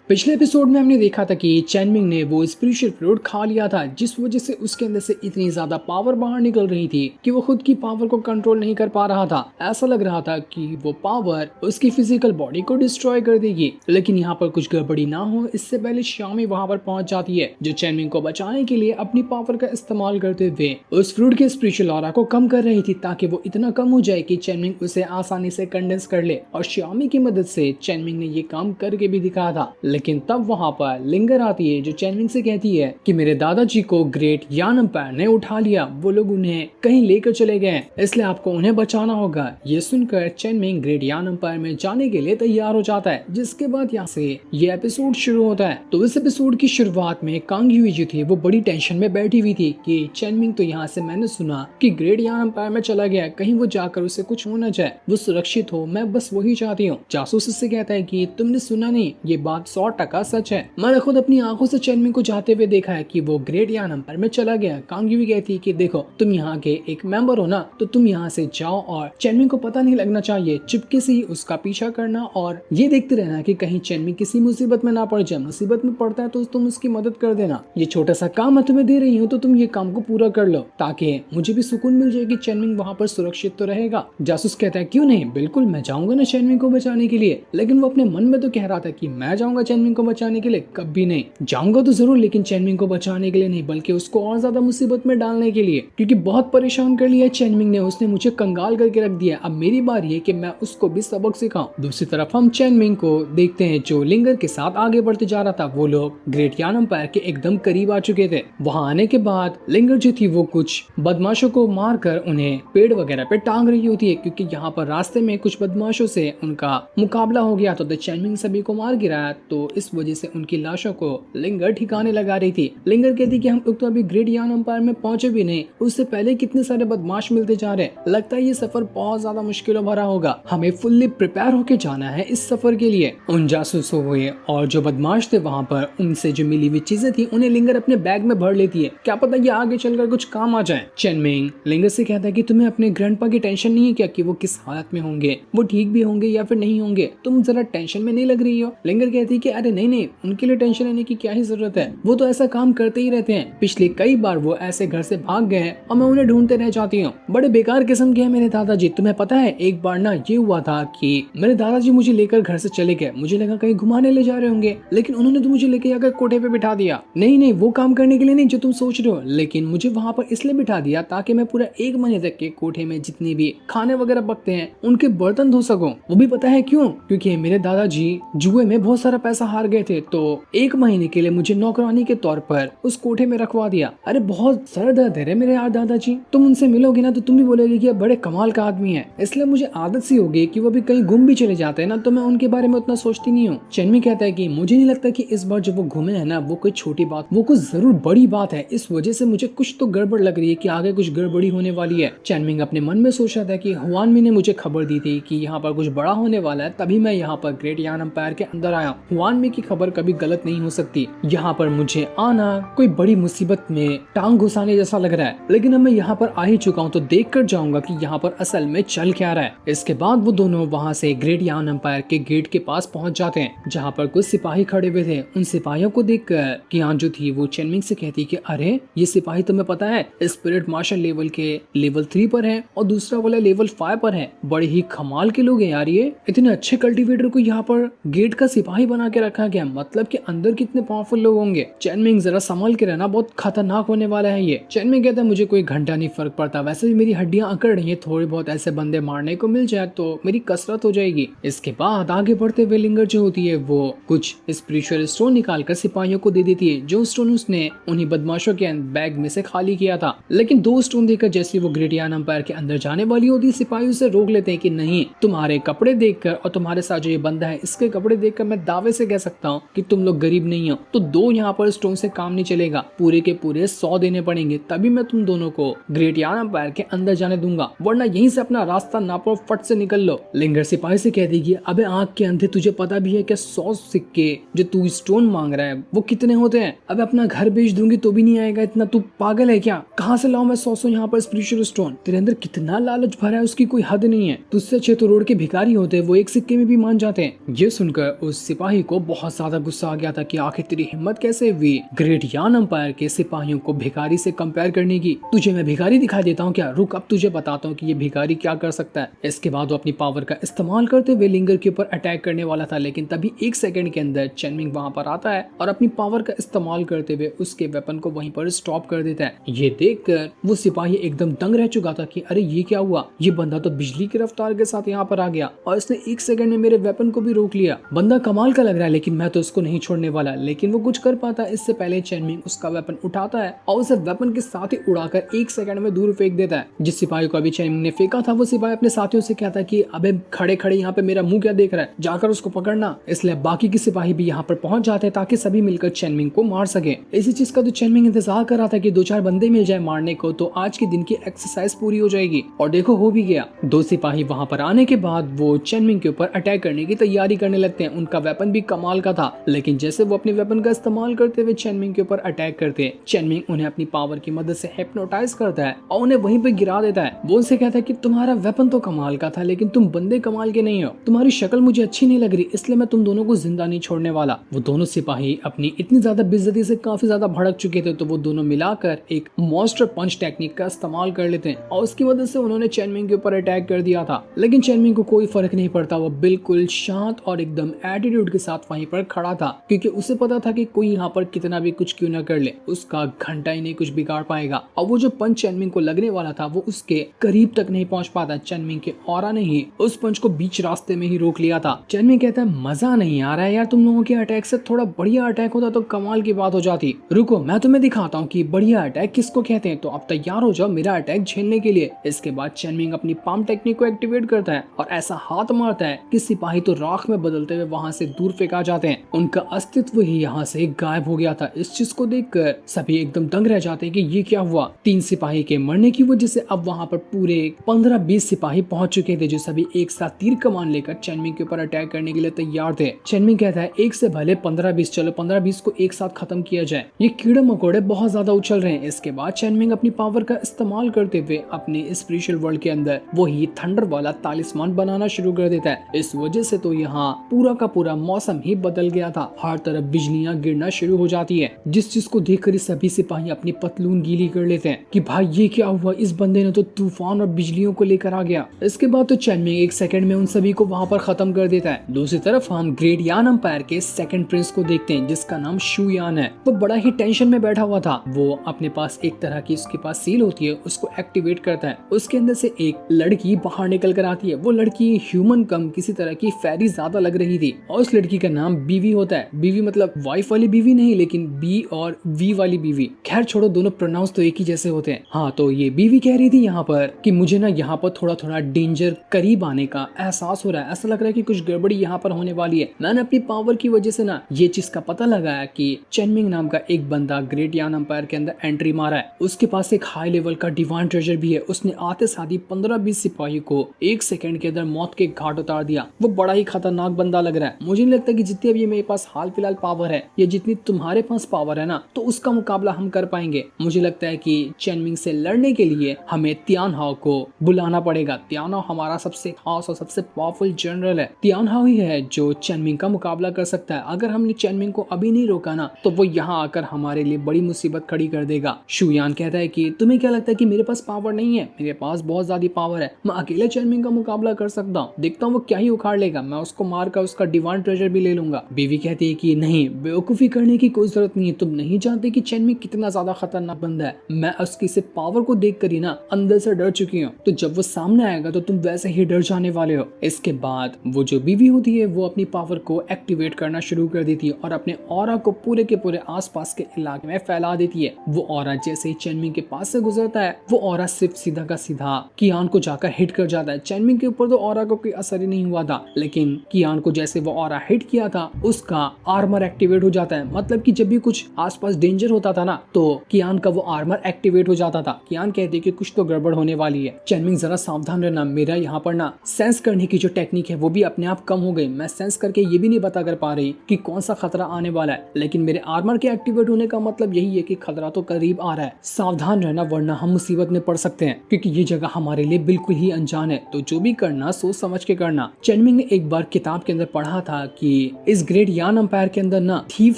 पिछले एपिसोड में हमने देखा था कि चैनमिंग ने वो स्पिरिचुअल फ्लूइड खा लिया था, जिस वजह से उसके अंदर से इतनी ज्यादा पावर बाहर निकल रही थी कि वो खुद की पावर को कंट्रोल नहीं कर पा रहा था। ऐसा लग रहा था कि वो पावर उसकी फिजिकल बॉडी को डिस्ट्रॉय कर देगी। लेकिन यहाँ पर कुछ गड़बड़ी ना हो इससे पहले श्यामी वहाँ पर पहुंच जाती है, जो चैनमिंग को बचाने के लिए अपनी पावर का इस्तेमाल करते हुए उस फ्लूइड के स्पिरिचुअल ऑरा को कम कर रही थी, ताकि वो इतना कम हो जाए कि चैनमिंग उसे आसानी से कंडेंस कर ले। और श्यामी की मदद से चैनमिंग ने ये काम करके भी दिखाया था। लेकिन तब वहाँ पर लिंगर आती है, जो चैनमिंग से कहती है कि मेरे दादाजी को ग्रेट यान एम्पायर ने उठा लिया, वो लोग उन्हें कहीं लेकर चले गए, इसलिए आपको उन्हें बचाना होगा। ये सुनकर चैनमिंग ग्रेट यान एम्पायर में जाने के लिए तैयार हो जाता है, जिसके बाद यहाँ से ये एपिसोड शुरू होता है। तो इस एपिसोड की शुरुआत में कांग यूई जो थी वो बड़ी टेंशन में बैठी हुई थी कि चैनमिंग तो यहाँ से मैंने सुना कि ग्रेट यान एम्पायर में चला गया, कहीं वो जाकर उसे कुछ हो न जाए, वो सुरक्षित हो, मैं बस वही चाहती हूँ। जासूस उससे कहता है कि तुमने सुना नहीं, ये बात 100% सच है, मैंने खुद अपनी आंखों से चैनमिंग को जाते हुए देखा है कि वो ग्रेट यान एम्पायर में चला गया। कांग यूई कहती है कि देखो तुम यहाँ के एक मेंबर हो ना, तो तुम यहाँ से जाओ और चैनमिंग को पता नहीं लगना चाहिए, चुपके से ही उसका पीछा करना और ये देखते रहना कि कहीं चैनमिंग किसी मुसीबत में ना पड़ जाए। मुसीबत में पड़ता है तो तुम उसकी मदद कर देना, ये छोटा सा काम मैं तुम्हें दे रही हूँ, तो तुम ये काम को पूरा कर लो ताकि मुझे भी सुकून मिल जाए कि चैनमिंग वहाँ पर सुरक्षित तो रहेगा। जासूस कहता है क्यों नहीं, बिल्कुल मैं जाऊंगा ना चैनमिंग को बचाने के लिए। लेकिन वो अपने मन में तो कह रहा था कि मैं जाऊंगा चैनमिंग को बचाने के लिए, कभी नहीं जाऊंगा तो जरूर, लेकिन चैनमिंग को बचाने के लिए नहीं, बल्कि उसको और ज्यादा मुसीबत में डालने के लिए, क्योंकि बहुत परेशान कर लिया चैनमिंग ने, उसने मुझे कंगाल करके रख दिया। अब मेरी बारी है कि मैं उसको भी सबक सिखाऊं। दूसरी तरफ हम चैनमिंग को देखते हैं जो लिंगर के साथ आगे बढ़ते जा रहा था। वो लोग ग्रेट यान एम्पायर के एकदम करीब आ चुके थे। वहां आने के बाद लिंगर जो थी वो कुछ बदमाशों को मारकर उन्हें पेड़ वगैरह पे टांग रही होती है, क्योंकि यहाँ पर रास्ते में कुछ बदमाशों से उनका मुकाबला हो गया। तो चैनमिंग सभी को मार गिराया, तो इस वजह से उनकी लाशों को लिंगर ठिकाने लगा रही थी। लिंगर कहती कि हम लोग तो अभी ग्रेट यान एम्पायर में पहुंचे भी नहीं, उससे पहले कितने सारे बदमाश मिलते जा रहे हैं, लगता है ये सफर बहुत ज्यादा मुश्किलों भरा होगा, हमें फुल्ली प्रिपेयर होके जाना है इस सफर के लिए। उन जासूसों हुए और जो बदमाश थे वहाँ पर, उनसे जो मिली हुई चीजें थी उन्हें लिंगर अपने बैग में भर लेती है, क्या पता ये आगे चलकर कुछ काम आ जाए। चैनमिंग लिंगर से कहता है कि तुम्हें अपने ग्रैंडपा की टेंशन नहीं है क्या कि वो किस हालत में होंगे, वो ठीक भी होंगे या फिर नहीं होंगे, तुम जरा टेंशन में नहीं लग रही हो। लिंगर कहती है कि अरे नहीं, उनके लिए टेंशन लेने की क्या ही जरूरत है, वो तो ऐसा काम करते ही रहते हैं, पिछले कई बार वो ऐसे घर से भाग गए हैं और मैं उन्हें ढूंढते रह जाती हूँ। बड़े बेकार किस्म के हैं मेरे दादाजी, तुम्हें पता है एक बार ना ये हुआ था कि मेरे दादाजी मुझे लेकर घर से चले गए, मुझे लगा कहीं घुमाने ले जा रहे होंगे, लेकिन उन्होंने तो मुझे लेके जाकर कोठे पे बिठा दिया। नहीं, वो काम करने के लिए नहीं जो तुम सोच रहे हो, लेकिन मुझे वहाँ पर इसलिए बिठा दिया ताकि मैं पूरा 1 महीने तक के कोठे में जितने भी खाने वगैरह पकते हैं उनके बर्तन धो सकूं। वो भी पता है क्यों, क्योंकि मेरे दादाजी जुए में बहुत सारा पैसा हार गए थे, तो 1 महीने के लिए मुझे नौकरानी के तौर पर उस कोठे में रखवा दिया। अरे बहुत सर दर्द है मेरे यार दादाजी, तुम उनसे मिलोगे ना तो तुम भी बोलोगे कि बड़े कमाल का आदमी है, इसलिए मुझे आदत सी होगी कि वो भी कहीं गुम भी चले जाते हैं ना, तो मैं उनके बारे में उतना सोचती नहीं हूँ। चैनमिंग कहता है कि मुझे नहीं लगता कि इस बार जब वो घूमे है ना वो कोई छोटी बात, वो कुछ जरूर बड़ी बात है, इस वजह से मुझे कुछ तो गड़बड़ लग रही है कि आगे कुछ गड़बड़ी होने वाली है। चैनमिंग अपने मन में सोच रहा था कि हुआनमी ने मुझे खबर दी थी कि यहाँ पर कुछ बड़ा होने वाला है, तभी मैं यहाँ पर ग्रेट यान एम्पायर के अंदर आया। हुआनमी की खबर कभी गलत नहीं हो सकती, यहाँ पर मुझे आना कोई बड़ी मुसीबत में टांग घुसाने जैसा लग रहा है, लेकिन अब मैं यहाँ पर आ ही चुका हूँ तो देख कर जाऊंगा कि यहाँ पर असल में चल क्या रहा है। इसके बाद वो दोनों वहाँ से ग्रेट यान एम्पायर के गेट के पास पहुंच जाते हैं, जहाँ पर कुछ सिपाही खड़े हुए थे। उन सिपाहियों को देखकर कियान जो थी वो चैनमिंग से कहती कि अरे ये सिपाही तुम्हें पता है स्पिरिट मार्शल लेवल के लेवल 3 पर है और दूसरा वाला लेवल 5 पर है, बड़े ही कमाल के लोग हैं यार, ये इतने अच्छे कल्टीवेटर को यहाँ पर गेट का सिपाही बना के रखा गया, मतलब कि अंदर कितने पावरफुल लोग होंगे। चैनमिंग जरा संभल के रहना, बहुत खतरनाक होने वाला है ये। चैनमिंग कहता है मुझे कोई घंटा नहीं फर्क पड़ता, वैसे भी मेरी हड्डियां अकड़ रही है, थोड़े बहुत ऐसे बंदे मारने को मिल जाए तो मेरी कसरत हो जाएगी। इसके बाद आगे बढ़ते हुए लिंगर जो होती है वो कुछ स्पिरिचुअल स्टोन निकालकर सिपाहियों को दे देती है, जो स्टोन उसने उन्हीं बदमाशों के बैग में से खाली किया था। लेकिन 2 स्टोन देकर जैसे वो ग्रेट यान एम्पायर के अंदर जाने वाली होती है, सिपाही उसे रोक लेते हैं कि नहीं, तुम्हारे कपड़े देखकर और तुम्हारे साथ जो ये बंदा है इसके कपड़े देखकर मैं दावे से कह सकता हूँ कि तुम लोग गरीब नहीं हो, तो 2 यहाँ पर स्टोन से काम नहीं चलेगा, पूरे के पूरे 100 देने पड़ेंगे, तभी मैं तुम दोनों को ग्रेट यान एम्पायर के अंदर जाने दूंगा, वरना यहीं से अपना रास्ता नापो, फट से निकल लो। लिंगर सिपाही से कह देगी अबे आंख के अंधे, तुझे पता भी है क्या 100 सिक्के जो तू स्टोन मांग रहा है वो कितने होते हैं, अब अपना घर बेच दूंगी तो भी नहीं आएगा इतना, तू पागल है क्या, कहाँ से लाऊं मैं 100 यहाँ पर स्पिरिचुअल स्टोन, तेरे अंदर कितना लालच भरा है उसकी कोई हद नहीं है, तुझसे अच्छे तो रोड के भिखारी होते हैं, वो 1 सिक्के में भी मान जाते हैं। ये सुनकर उस सिपाही को को बहुत ज्यादा गुस्सा आ गया था कि आखिर तेरी हिम्मत कैसे हुई ग्रेट यान अंपायर के सिपाहियों को भिखारी से कंपेयर करने की। तुझे मैं भिखारी दिखाई देता हूँ क्या? रुक, अब तुझे बताता हूँ कि ये भिखारी क्या कर सकता है। इसके बाद वो अपनी पावर का इस्तेमाल करते हुए लिंगर के ऊपर अटैक करने वाला था, लेकिन तभी 1 सेकंड के अंदर चेनमिंग वहां पर आता है और अपनी पावर का इस्तेमाल करते हुए उसके वेपन को वहीं पर स्टॉप कर देता है। ये देखकर वो सिपाही एकदम दंग रह चुका था कि अरे ये क्या हुआ, ये बंदा तो बिजली की रफ्तार के साथ यहाँ पर आ गया और इसने 1 सेकंड में मेरे वेपन को भी रोक लिया। बंदा कमाल का लग रहा है, लेकिन मैं तो इसको नहीं छोड़ने वाला। लेकिन वो कुछ कर पाता इससे पहले चेनमिंग उसका वेपन उठाता है और उसे वेपन के साथ ही उड़ाकर 1 सेकंड में दूर फेंक देता है। जिस सिपाही को अभी चेनमिंग ने फेंका था वो सिपाही अपने साथियों से कहता है कि अबे खड़े खड़े यहाँ पे मेरा मुंह क्या देख रहा है, जाकर उसको पकड़ना। इसलिए बाकी के सिपाही भी यहाँ पर पहुंच जाते हैं ताकि सभी मिलकर चेनमिंग को मार सके। इसी चीज का तो चेनमिंग इंतजार कर रहा था कि 2-4 बंदे मिल जाए मारने को तो आज के दिन की एक्सरसाइज पूरी हो जाएगी। और देखो हो भी गया। 2 सिपाही वहां पर आने के बाद वो चेनमिंग के ऊपर अटैक करने की तैयारी करने लगते हैं। उनका वेपन भी कमाल का था, लेकिन जैसे वो अपने वेपन का इस्तेमाल करते हुए चेनमिंग के ऊपर अटैक करते हैं, चेनमिंग उन्हें अपनी पावर की मदद से हिप्नोटाइज करता है और उन्हें वहीं पे गिरा देता है। वो उनसे कहता है कि तुम्हारा वेपन तो कमाल का था, लेकिन तुम बंदे कमाल के नहीं हो, तुम्हारी शक्ल मुझे अच्छी नहीं लग रही, इसलिए मैं तुम दोनों को जिंदा नहीं छोड़ने वाला। वो दोनों सिपाही अपनी इतनी ज्यादा बेइज्जती से काफी ज्यादा भड़क चुके थे, तो वो दोनों मिलाकर एक मॉन्स्टर पंच टेक्निक का इस्तेमाल कर लेते हैं और उसकी मदद से उन्होंने चेनमिंग के ऊपर अटैक कर दिया था। लेकिन चेनमिंग को कोई फर्क नहीं पड़ता, वो बिल्कुल शांत और एकदम एटीट्यूड के साथ वहीं पर खड़ा था, क्योंकि उसे पता था कि कोई यहाँ पर कितना भी कुछ क्यों न कर ले, उसका घंटा ही नहीं कुछ बिगाड़ पाएगा। और वो जो पंच चेनमिंग को लगने वाला था वो उसके करीब तक नहीं पहुंच पाता। चेनमिंग के ऑरा ने ही उस पंच को बीच रास्ते में ही रोक लिया था। चेनमिंग कहता है मजा नहीं आ रहा है यार, तुम लोगों के अटैक से थोड़ा बढ़िया अटैक होता तो कमाल की बात हो जाती। रुको मैं तुम्हें दिखाता हूँ कि बढ़िया अटैक किसको कहते हैं, तो अब तैयार हो जाओ मेरा अटैक झेलने के लिए। इसके बाद चेनमिंग अपनी पाम टेक्निक को एक्टिवेट करता है और ऐसा हाथ मारता है कि सिपाही तो राख में बदलते हुए वहाँ से दूर फेंका जाते हैं। उनका अस्तित्व ही यहाँ से गायब हो गया था। इस चीज को देखकर सभी एकदम दंग रह जाते हैं कि ये क्या हुआ। 3 सिपाही के मरने की वजह से अब वहाँ पर पूरे 15-20 सिपाही पहुंच चुके थे, जो सभी एक साथ तीर कमान लेकर चेनमिंग के ऊपर अटैक करने के लिए तैयार थे। चेनमिंग कहता है एक से भले 15-20, चलो 15-20 को एक साथ खत्म किया जाए, ये कीड़े मकोड़े बहुत ज्यादा उछल रहे हैं। इसके बाद चेनमिंग अपनी पावर का इस्तेमाल करते हुए अपने स्पिरिचुअल वर्ल्ड के अंदर वही थंडर वाला तालिस्मान बनाना शुरू कर देता है। इस वजह से तो यहाँ पूरा का पूरा मौसम ही बदल गया था, हर तरफ बिजलियां गिरना शुरू हो जाती है, जिस चीज को देखकर सभी सिपाही अपनी पतलून गीली कर लेते हैं कि भाई ये क्या हुआ, इस बंदे ने तो तूफान और बिजलियों को लेकर आ गया। इसके बाद तो चेनमिंग 1 सेकंड में उन सभी को वहां पर खत्म कर देता है। दूसरी तरफ हम ग्रेट यान अंपायर के सेकंड प्रिंस को देखते हैं, जिसका नाम शू यान है। वो बड़ा ही टेंशन में बैठा हुआ था। वो अपने पास एक तरह की उसके पास सील होती है, उसको एक्टिवेट करता है। उसके अंदर से एक लड़की बाहर निकल कर आती है। वो लड़की ह्यूमन कम किसी तरह की फेरी ज्यादा लग रही थी और उस लड़की का नाम बीवी होता है। बीवी मतलब वाइफ वाली बीवी नहीं, लेकिन बी और वी वाली बीवी। खैर छोड़ो, दोनों प्रोनाउंस तो एक ही जैसे होते हैं। हाँ, तो ये बीवी कह रही थी यहाँ पर कि मुझे ना यहाँ पर थोड़ा थोड़ा डेंजर करीब आने का एहसास हो रहा है, ऐसा लग रहा है कि कुछ गड़बड़ी यहाँ पर होने वाली है। मैंने अपनी पावर की वजह से ना ये चीज का पता लगाया कि चेनमिंग नाम का एक बंदा ग्रेट यान अंपायर के अंदर एंट्री मारा है। उसके पास एक हाई लेवल का डिवाइन ट्रेजर भी है। उसने आते साथ ही 15-20 सिपाही को 1 सेकंड के अंदर मौत के घाट उतार दिया। वो बड़ा ही खतरनाक बंदा लग रहा है। मुझे नहीं लगता कि जितनी अभी मेरे पास हाल फिलहाल पावर है या जितनी तुम्हारे पास पावर है ना, तो उसका मुकाबला हम कर पाएंगे। मुझे लगता है कि चेनमिंग से लड़ने के लिए हमें तियान हाओ को बुलाना पड़ेगा। तियान हाओ हमारा सबसे खास और सबसे पावरफुल जनरल है। तियान हाओ ही है जो चेनमिंग का मुकाबला कर सकता है। अगर हमने चेनमिंग को अभी नहीं रोका ना, तो वो यहाँ आकर हमारे लिए बड़ी मुसीबत खड़ी कर देगा। शू यान कहता है कि तुम्हें क्या लगता है कि मेरे पास पावर नहीं है? मेरे पास बहुत ज्यादा पावर है। मैं अकेले चेनमिंग का मुकाबला कर सकता हूँ। देखता हूँ वो क्या ही उखाड़ लेगा। मैं उसको मारकर उसका डिवाइन ट्रेजर भी ले लूंगा। बीवी कहती है कि नहीं, बेवकूफी करने की कोई जरूरत नहीं है। तुम नहीं जानते कि चेनमिंग कितना ज्यादा खतरनाक बंदा है। मैं उसकी से पावर को देख कर ही ना अंदर से डर चुकी हूँ। तो जब वो सामने आएगा तो तुम वैसे ही डर जाने वाले हो। इसके बाद वो जो बीवी होती है वो अपनी पावर को एक्टिवेट करना शुरू कर देती है और अपने ऑरा को पूरे के पूरे आसपास के इलाके में फैला देती है। वो ऑरा जैसे ही चेनमिंग के पास से गुजरता है, वो ऑरा सिर्फ सीधा का सीधा कियान को जाकर हिट कर जाता है। चेनमिंग के ऊपर तो ऑरा को कोई असर ही नहीं हुआ था, लेकिन कियान को जैसे वो ऑरा हिट किया था उसका आर्मर एक्टिवेट हो जाता है। मतलब कि जब भी कुछ आसपास डेंजर होता था ना, तो कियान का वो आर्मर एक्टिवेट हो जाता था। कियान कहते कि कुछ तो गड़बड़ होने वाली है। चेनमिंग जरा सावधान रहना, मेरा यहाँ पर ना सेंस करने की जो टेक्निक है वो भी अपने आप कम हो गई। मैं सेंस करके ये भी नहीं पता कर पा रही कि कौन सा खतरा आने वाला है, लेकिन मेरे आर्मर के एक्टिवेट होने का मतलब यही है कि खतरा तो करीब आ रहा है। सावधान रहना वरना हम मुसीबत में पड़ सकते हैं, क्योंकि ये जगह हमारे लिए बिल्कुल ही अनजान है। तो जो भी करना सोच समझ के करना। चेनमिंग ने एक बार किताब के अंदर पढ़ा था कि इस ग्रेट यान अंपायर के अंदर ना थीफ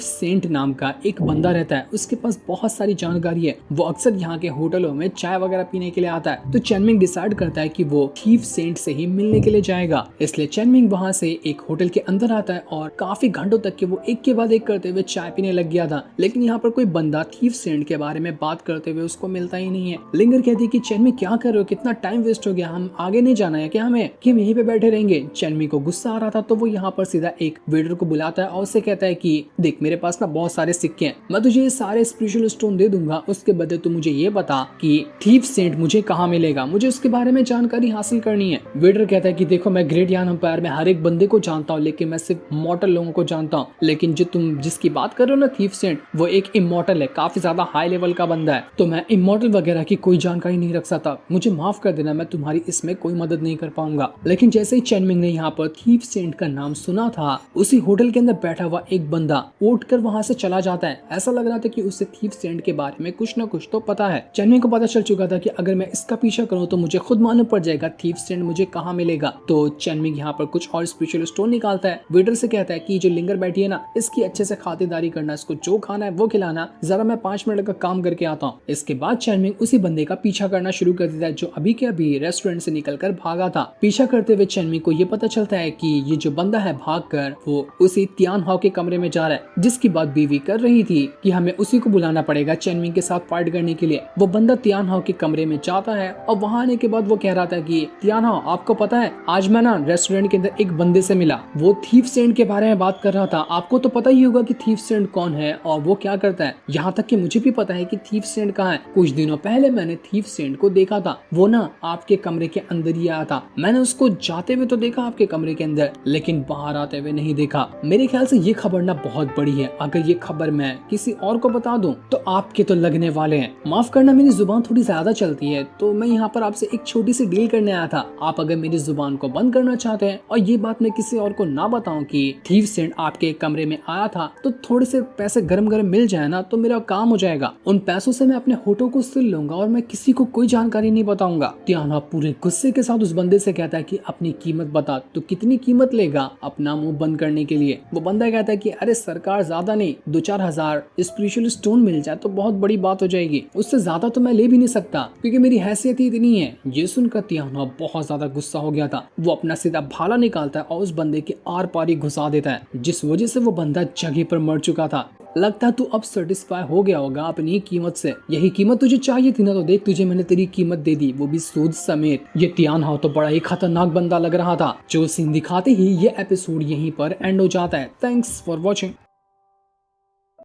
सेंट नाम का एक बंदा रहता है, उसके पास बहुत सारी जानकारी है। वो अक्सर यहाँ के होटलों में चाय वगैरह पीने के लिए आता है। तो चैनमिंग डिसाइड करता है कि वो थीफ सेंट से ही मिलने के लिए जाएगा। इसलिए चैनमिंग वहाँ से एक होटल के अंदर आता है और काफी घंटों तक के वो एक के बाद एक करते हुए चाय पीने लग गया था, लेकिन यहाँ पर कोई बंदा थीफ सेंट के बारे में बात करते हुए उसको मिलता ही नहीं है। लिंगर कहती है कि चैनमिंग क्या कर रहे हो, कितना टाइम वेस्ट हो गया, हम आगे नहीं जाना है क्या हमें, कि हम यहीं पे बैठे रहेंगे। चैनमिंग को गुस्सा आ रहा था तो वो यहाँ पर सीधा एक वेटर को बुलाता है और उससे कहता है कि देख मेरे पास ना बहुत सारे सिक्के हैं, मैं तुझे ये सारे स्पिरिचुअल स्टोन दे दूंगा, उसके बदले तू मुझे ये बता कि थीफ सेंट मुझे कहाँ मिलेगा, मुझे उसके बारे में जानकारी हासिल करनी है। वेटर कहता है कि देखो मैं ग्रेट यान अंपायर में हर एक बंदे को जानता हूँ, लेकिन मैं सिर्फ मॉर्टल लोगों को जानता हूँ, लेकिन जो तुम जिसकी बात कर रहे हो ना थीफ सेंट, वो एक इमॉर्टल है, काफी ज्यादा हाई लेवल का बंदा है, तो मैं इमॉर्टल वगैरह की कोई जानकारी नहीं रख सकता, मुझे माफ कर देना, मैं तुम्हारी इसमें कोई मदद नहीं कर पाऊंगा। लेकिन जैसे ही चैनमिंग ने यहाँ पर थीफ सेंट का नाम सुना था, उसी होटल के अंदर बैठा हुआ एक बंदा उठकर वहाँ से चला जाता है। ऐसा लग रहा था कि उसे थीफ सेंट के बारे में कुछ न कुछ तो पता है। चैनमिंग को पता चल चुका था कि अगर मैं इसका पीछा करूँ तो मुझे खुद मालूम पड़ जाएगा थीफ सेंट मुझे कहाँ मिलेगा। तो चैनमिंग यहाँ पर कुछ और स्पिरिचुअल स्टोन निकालता है। वेटर से कहता है कि जो लिंगर बैठी है ना, इसकी अच्छे से खातिरदारी करना, इसको जो खाना है वो खिलाना, जरा मैं 5 मिनट का काम करके आता हूँ। इसके बाद चैनमिंग उसी बंदे का पीछा करना शुरू कर देता है जो अभी के अभी रेस्टोरेंट से निकलकर भागा था। पीछा करते हुए चैनमिंग को ये पता चलता है कि ये जो बंदा है भागकर वो उसी तियान हाओ के कमरे में जा रहा है, जिसकी बात बीवी कर रही थी कि हमें उसी को बुलाना पड़ेगा चैनमिंग के साथ फाइट करने के लिए। वो बंदा तियान हाओ के कमरे में जाता है और वहाँ आने के बाद वो कह रहा था कि तियान हाओ आपको पता है आज मैं ना रेस्टोरेंट के अंदर एक बंदे से मिला, वो थीफ सेंट के बारे में बात कर रहा था। आपको तो पता ही होगा कि थीफ सेंट कौन है और वो क्या करता है, यहाँ तक कि मुझे भी पता है कि थीफ सेंट कहाँ है। कुछ दिनों पहले मैंने थीफ सेंट को देखा था, वो ना आपके कमरे के अंदर ही आया था, मैंने उसको जाते हुए तो देखा आपके कमरे के अंदर, लेकिन बाहर आते हुए नहीं देखा। मेरे ख्याल से ये खबर ना बहुत बड़ी है, अगर ये खबर मैं किसी और को बता दूं तो आपके तो लगने वाले हैं। माफ करना मेरी जुबान थोड़ी ज्यादा चलती है, तो मैं यहाँ पर आपसे एक छोटी सी डील करने आया था। आप अगर मेरी जुबान को बंद करना चाहते हैं और ये बात मैं किसी और को ना बताऊं कि थीफ सेंट आपके कमरे में आया था, तो थोड़े से पैसे गरम गरम मिल जाए ना तो मेरा काम हो जाएगा। उन पैसों से मैं अपने होठों को सिल लूंगा और मैं किसी को कोई जानकारी नहीं बताऊंगा। तियाना पूरे गुस्से के साथ उस बंदे से कहता है कि अपनी कीमत बता, तो कितनी कीमत लेगा अपना मुंह बंद करने के लिए। वो बंदा कहता है कि अरे सरकार ज्यादा नहीं, 2-4 हजार स्पिरिचुअल स्टोन मिल जाए तो बहुत बड़ी बात हो जाएगी, उससे ज्यादा तो मैं ले भी नहीं सकता क्योंकि मेरी हैसियत ही इतनी है। ये सुनकर तियाना बहुत ज्यादा गुस्सा हो गया था। वो अपना सीधा भाला निकालता है और उस बंदे के आर पार ही घुसा देता है, जिस वजह से वो बंदा जगह पर मर चुका था। लगता है तू अब सेटिस्फाई हो गया होगा अपनी कीमत से, यही कीमत तुझे चाहिए थी ना, तो देख तुझे मैंने तेरी कीमत दे दी, वो भी सूद समेत। ये तियान हाओ तो बड़ा ही खतरनाक बंदा लग रहा था। जो सीन दिखाते ही ये एपिसोड यहीं पर एंड हो जाता है। Thanks for watching.